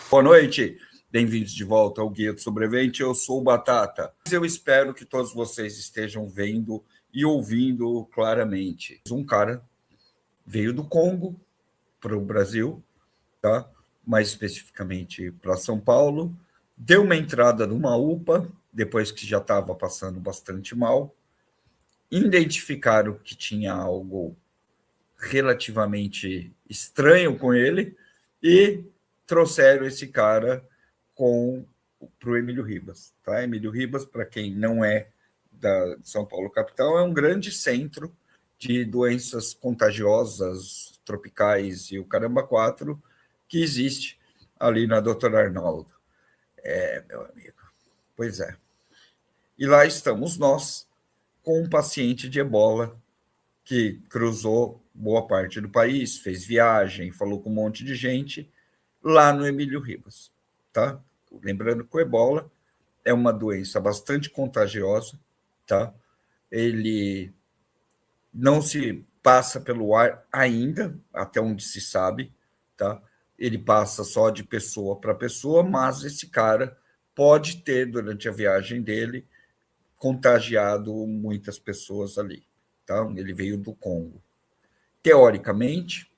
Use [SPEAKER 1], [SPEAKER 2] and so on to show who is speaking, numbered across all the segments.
[SPEAKER 1] Boa noite, bem-vindos de volta ao Guia do Sobrevivente. Eu sou o Batata. Eu espero que todos vocês estejam vendo e ouvindo claramente. Um cara veio do Congo para o Brasil, tá? Mais especificamente para São Paulo, deu uma entrada numa UPA, depois que já estava passando bastante mal, identificaram que tinha algo relativamente estranho com ele e trouxeram esse cara para o Emílio Ribas. Tá? Emílio Ribas, para quem não é da São Paulo capital, é um grande centro de doenças contagiosas, tropicais e o caramba quatro que existe ali na Doutor Arnaldo. Meu amigo, pois é. E lá estamos nós com um paciente de ebola que cruzou boa parte do país, fez viagem, falou com um monte de gente, lá no Emílio Ribas. Tá? Lembrando que o ebola é uma doença bastante contagiosa, tá? Ele não se passa pelo ar ainda, até onde se sabe, tá? Ele passa só de pessoa para pessoa, mas esse cara pode ter, durante a viagem dele, contagiado muitas pessoas ali. Tá? Ele veio do Congo. Teoricamente,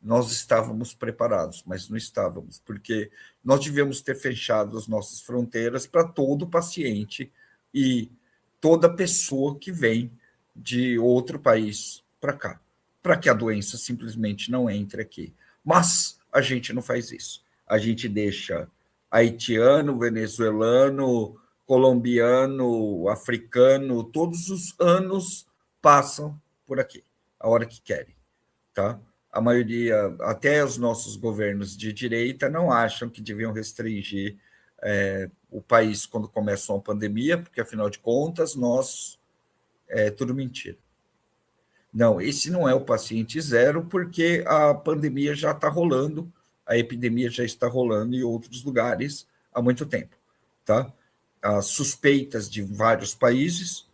[SPEAKER 1] nós estávamos preparados, mas não estávamos, porque nós devíamos ter fechado as nossas fronteiras para todo paciente e toda pessoa que vem de outro país para cá, para que a doença simplesmente não entre aqui. Mas a gente não faz isso. A gente deixa haitiano, venezuelano, colombiano, africano, todos os anos passam por aqui, a hora que querem. Tá? A maioria, até os nossos governos de direita, não acham que deviam restringir o país quando começa uma pandemia, porque, afinal de contas, é tudo mentira. Não, esse não é o paciente zero, porque a pandemia já está rolando, a epidemia já está rolando em outros lugares há muito tempo. Tá? As suspeitas de vários países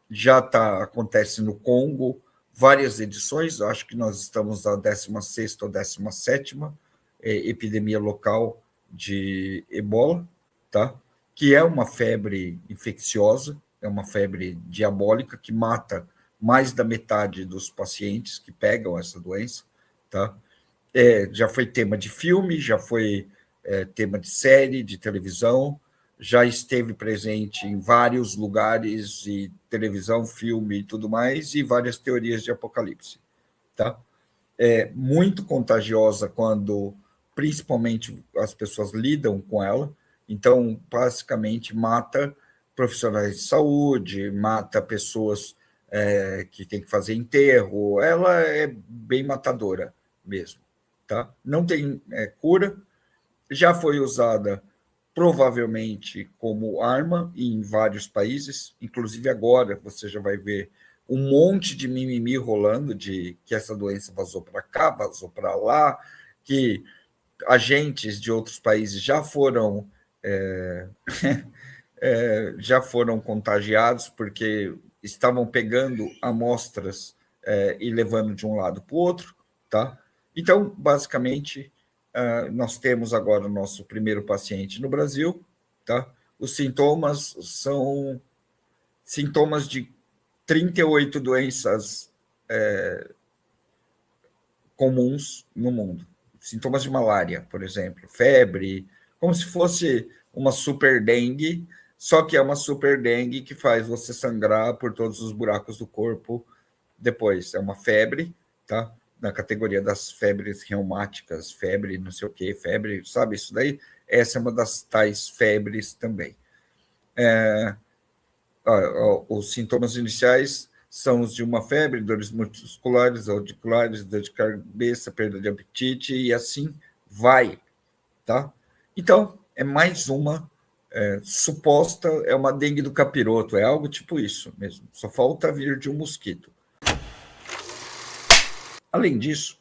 [SPEAKER 1] já acontece no Congo, várias edições, acho que nós estamos na 16ª ou 17ª epidemia local de ebola, tá? Que é uma febre infecciosa, é uma febre diabólica que mata mais da metade dos pacientes que pegam essa doença. Tá? Já foi tema de filme, já foi tema de série, de televisão, já esteve presente em vários lugares, e televisão, filme e tudo mais, e várias teorias de apocalipse. Tá? É muito contagiosa quando, principalmente, as pessoas lidam com ela. Então, basicamente, mata profissionais de saúde, mata pessoas que têm que fazer enterro. Ela é bem matadora mesmo. Tá? Não tem cura. Já foi usada provavelmente como arma em vários países, inclusive agora você já vai ver um monte de mimimi rolando de que essa doença vazou para cá, vazou para lá, que agentes de outros países já foram contagiados porque estavam pegando amostras e levando de um lado para o outro. Tá? Então, basicamente, nós temos agora o nosso primeiro paciente no Brasil. Tá? Os sintomas são sintomas de 38 doenças comuns no mundo. Sintomas de malária, por exemplo, febre, como se fosse uma super dengue, só que é uma super dengue que faz você sangrar por todos os buracos do corpo depois. É uma febre, tá? Na categoria das febres reumáticas, febre não sei o quê, febre, sabe isso daí? Essa é uma das tais febres também. Os sintomas iniciais são os de uma febre, dores musculares, auriculares, dor de cabeça, perda de apetite, e assim vai. Tá? Então, é mais uma suposta, é uma dengue do capiroto, é algo tipo isso mesmo, só falta vir de um mosquito. Além disso,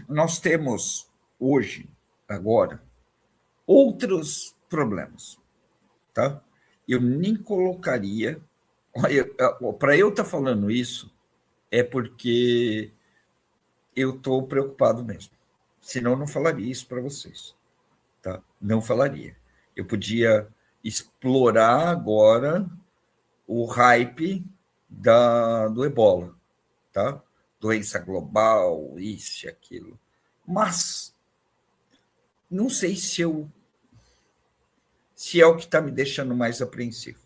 [SPEAKER 1] nós temos hoje, agora, outros problemas. Tá? Eu nem colocaria. Para eu estar falando isso, é porque eu estou preocupado mesmo. senão eu não falaria isso para vocês. Tá? Não falaria. Eu podia explorar agora o hype do ebola, tá? Doença global, isso e aquilo. Mas não sei se é o que está me deixando mais apreensivo.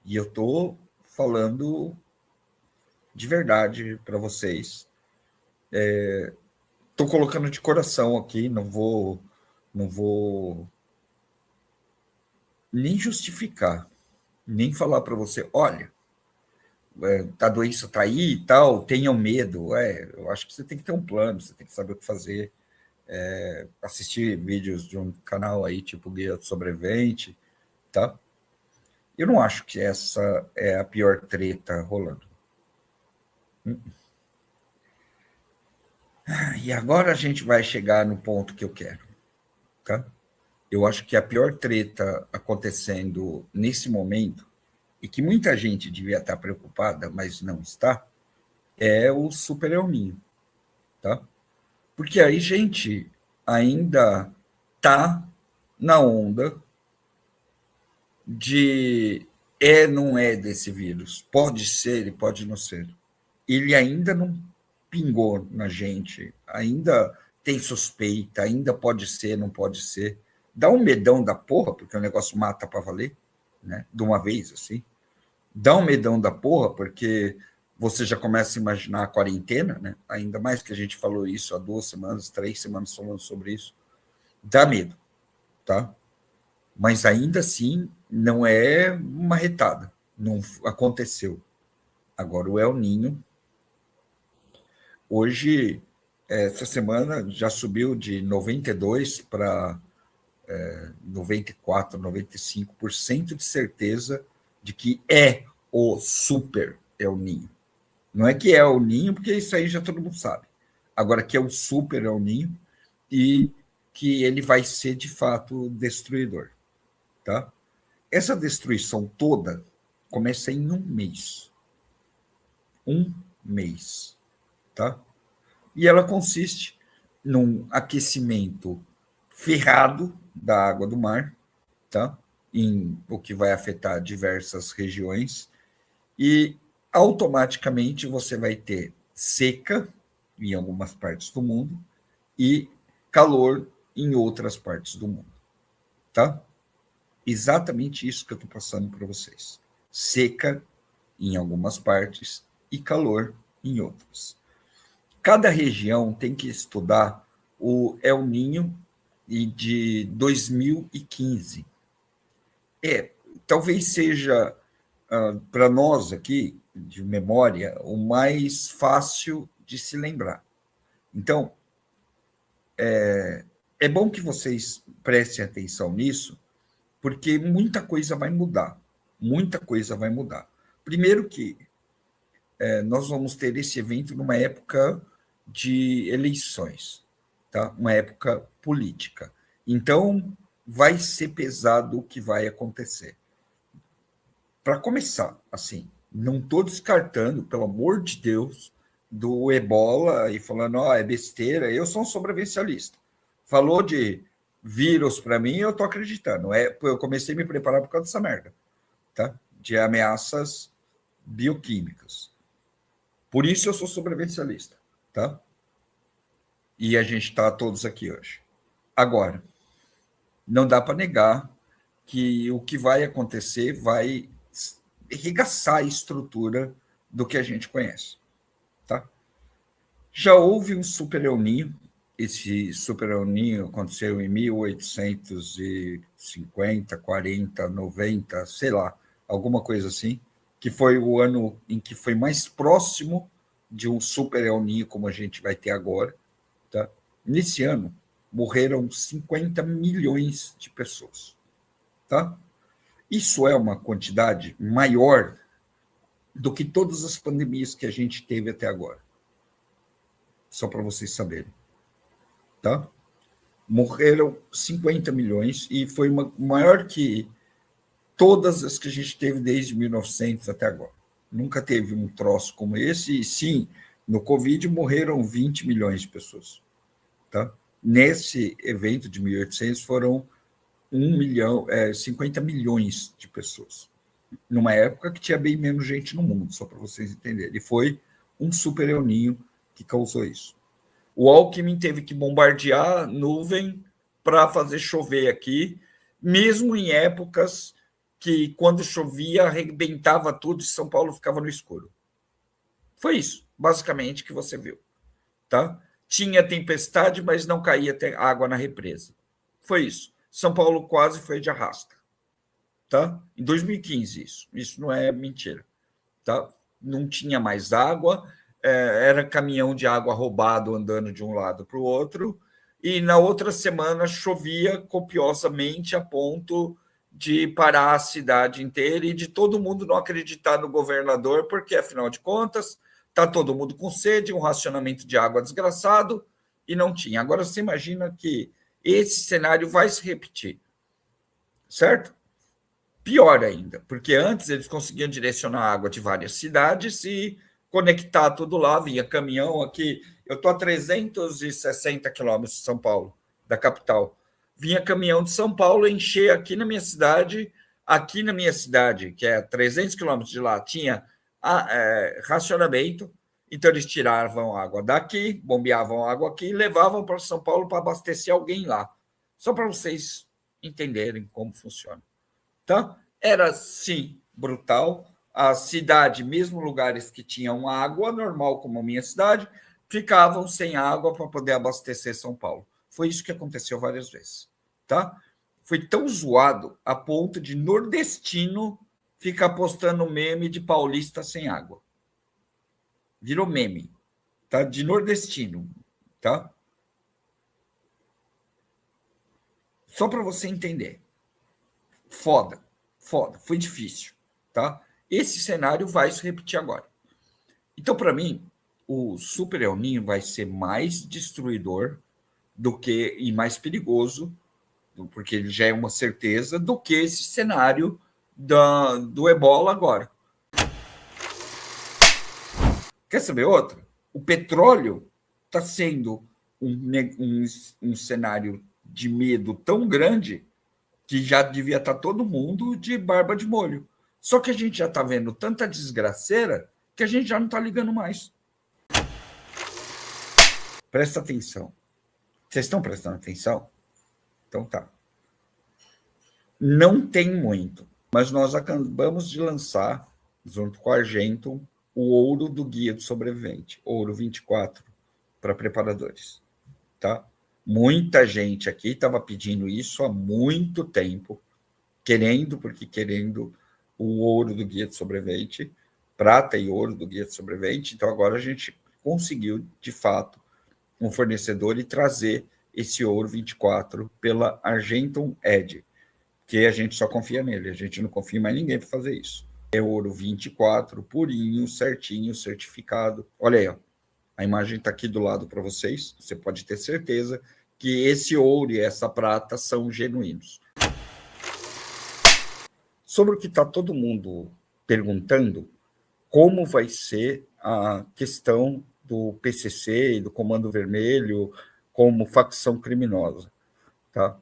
[SPEAKER 1] E eu estou falando de verdade para vocês. Estou colocando de coração aqui, não vou nem justificar, nem falar para você, olha, a doença está aí e tal, tenham medo. Eu acho que você tem que ter um plano, você tem que saber o que fazer. Assistir vídeos de um canal aí, tipo Guia do Sobrevivente, tá? Eu não acho que essa é a pior treta rolando. E agora a gente vai chegar no ponto que eu quero, tá? Eu acho que a pior treta acontecendo nesse momento, e que muita gente devia estar preocupada, mas não está, é o Super El Niño, tá? Porque aí, gente, ainda tá na onda de não é desse vírus. Pode ser e pode não ser. Ele ainda não pingou na gente, ainda tem suspeita, ainda pode ser, não pode ser. Dá um medão da porra, porque o negócio mata para valer, né? De uma vez, assim. Dá um medão da porra, porque você já começa a imaginar a quarentena, né? Ainda mais que a gente falou isso há 2 semanas, 3 semanas falando sobre isso. Dá medo, tá? Mas ainda assim não é uma retada, não aconteceu. Agora o El Ninho, hoje, essa semana já subiu de 92 para 94, 95% de certeza de que é o super El Ninho. Não é que é o Ninho, porque isso aí já todo mundo sabe. Agora que é o super El Ninho e que ele vai ser de fato destruidor, tá? Essa destruição toda começa em um mês. Um mês, tá? E ela consiste num aquecimento ferrado da água do mar, tá? O que vai afetar diversas regiões, e automaticamente você vai ter seca em algumas partes do mundo e calor em outras partes do mundo, tá? Exatamente isso que eu estou passando para vocês. Seca em algumas partes e calor em outras. Cada região tem que estudar o El Ninho de 2015. Talvez seja, para nós aqui, de memória, o mais fácil de se lembrar. Então, é bom que vocês prestem atenção nisso, porque muita coisa vai mudar. Muita coisa vai mudar. Primeiro que nós vamos ter esse evento numa época de eleições, tá? Uma época política. Então, vai ser pesado o que vai acontecer. Para começar, assim, não estou descartando, pelo amor de Deus, do ebola e falando, é besteira, eu sou um sobrevivencialista. Falou de vírus para mim, eu estou acreditando. Eu comecei a me preparar por causa dessa merda, tá? De ameaças bioquímicas. Por isso eu sou sobrevivencialista, tá? E a gente está todos aqui hoje. Agora, não dá para negar que o que vai acontecer vai arregaçar a estrutura do que a gente conhece, tá? Já houve um super El Niño, esse super El Niño aconteceu em 1850, 40, 90, sei lá, alguma coisa assim, que foi o ano em que foi mais próximo de um super El Niño como a gente vai ter agora, tá? Nesse ano, morreram 50 milhões de pessoas, tá? Isso é uma quantidade maior do que todas as pandemias que a gente teve até agora. Só para vocês saberem, tá? Morreram 50 milhões e foi maior que todas as que a gente teve desde 1900 até agora. Nunca teve um troço como esse, e sim, no Covid morreram 20 milhões de pessoas, tá? Nesse evento de 1800 foram 1 milhão, 50 milhões de pessoas, numa época que tinha bem menos gente no mundo, só para vocês entenderem. E foi um super El Ninho que causou isso. O Alckmin teve que bombardear nuvem para fazer chover aqui, mesmo em épocas que, quando chovia, arrebentava tudo e São Paulo ficava no escuro. Foi isso, basicamente, que você viu. Tá? Tinha tempestade, mas não caía água na represa. Foi isso. São Paulo quase foi de arrasta. Tá? Em 2015, isso não é mentira. Tá? Não tinha mais água, era caminhão de água roubado andando de um lado para o outro, e na outra semana chovia copiosamente a ponto de parar a cidade inteira e de todo mundo não acreditar no governador, porque, afinal de contas, está todo mundo com sede, um racionamento de água desgraçado, e não tinha. Agora, você imagina que esse cenário vai se repetir, certo? Pior ainda, porque antes eles conseguiam direcionar água de várias cidades e conectar tudo lá, via caminhão aqui. Eu estou a 360 quilômetros de São Paulo, da capital. Vinha caminhão de São Paulo encher aqui na minha cidade, que é a 300 quilômetros de lá, tinha racionamento, então eles tiravam água daqui, bombeavam água aqui e levavam para São Paulo para abastecer alguém lá. Só para vocês entenderem como funciona. Tá? Era, sim, brutal. A cidade, mesmo lugares que tinham água normal, como a minha cidade, ficavam sem água para poder abastecer São Paulo. Foi isso que aconteceu várias vezes. Tá? Foi tão zoado a ponto de nordestino ficar postando meme de paulista sem água. Virou meme, tá? De nordestino, tá? Só para você entender. Foda, foi difícil, tá? Esse cenário vai se repetir agora. Então, para mim, o Super El Ninho vai ser mais destruidor do que e mais perigoso, porque ele já é uma certeza, do que esse cenário do Ebola agora. Quer saber outra? O petróleo está sendo um cenário de medo tão grande que já devia estar todo mundo de barba de molho. Só que a gente já está vendo tanta desgraceira que a gente já não está ligando mais. Presta atenção. Vocês estão prestando atenção? Então tá. Não tem muito, mas nós acabamos de lançar, junto com a Argentum, o ouro do Guia do Sobrevivente, ouro 24, para preparadores. Tá? Muita gente aqui estava pedindo isso há muito tempo, porque querendo o ouro do Guia do Sobrevivente, prata e ouro do Guia do Sobrevivente. Então, agora a gente conseguiu, de fato, um fornecedor e trazer esse ouro 24 pela Argentum Edge, que a gente só confia nele, a gente não confia em mais ninguém para fazer isso. É ouro 24, purinho, certinho, certificado. Olha aí, ó. A imagem está aqui do lado para vocês. Você pode ter certeza que esse ouro e essa prata são genuínos. Sobre o que está todo mundo perguntando, como vai ser a questão do PCC e do Comando Vermelho como facção criminosa, tá?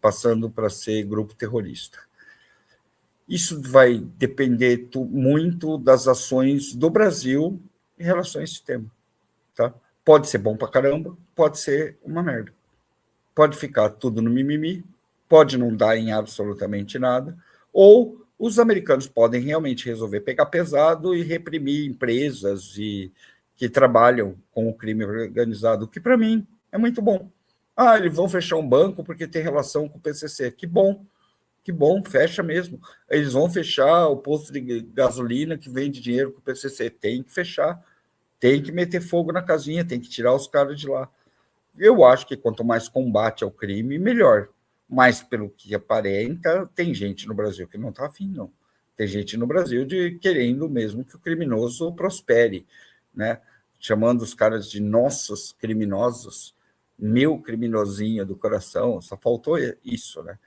[SPEAKER 1] Passando para ser grupo terrorista. Isso vai depender muito das ações do Brasil em relação a esse tema. Tá? Pode ser bom para caramba, pode ser uma merda. Pode ficar tudo no mimimi, pode não dar em absolutamente nada, ou os americanos podem realmente resolver pegar pesado e reprimir empresas que trabalham com o crime organizado, que para mim é muito bom. Eles vão fechar um banco porque tem relação com o PCC. Que bom, fecha mesmo. Eles vão fechar o posto de gasolina que vende dinheiro com o PCC. Tem que fechar, tem que meter fogo na casinha, tem que tirar os caras de lá. Eu acho que quanto mais combate ao crime, melhor. Mas, pelo que aparenta, tem gente no Brasil que não está afim, não. Tem gente no Brasil querendo mesmo que o criminoso prospere, né? Chamando os caras de nossos criminosos, meu criminosinho do coração, só faltou isso, né?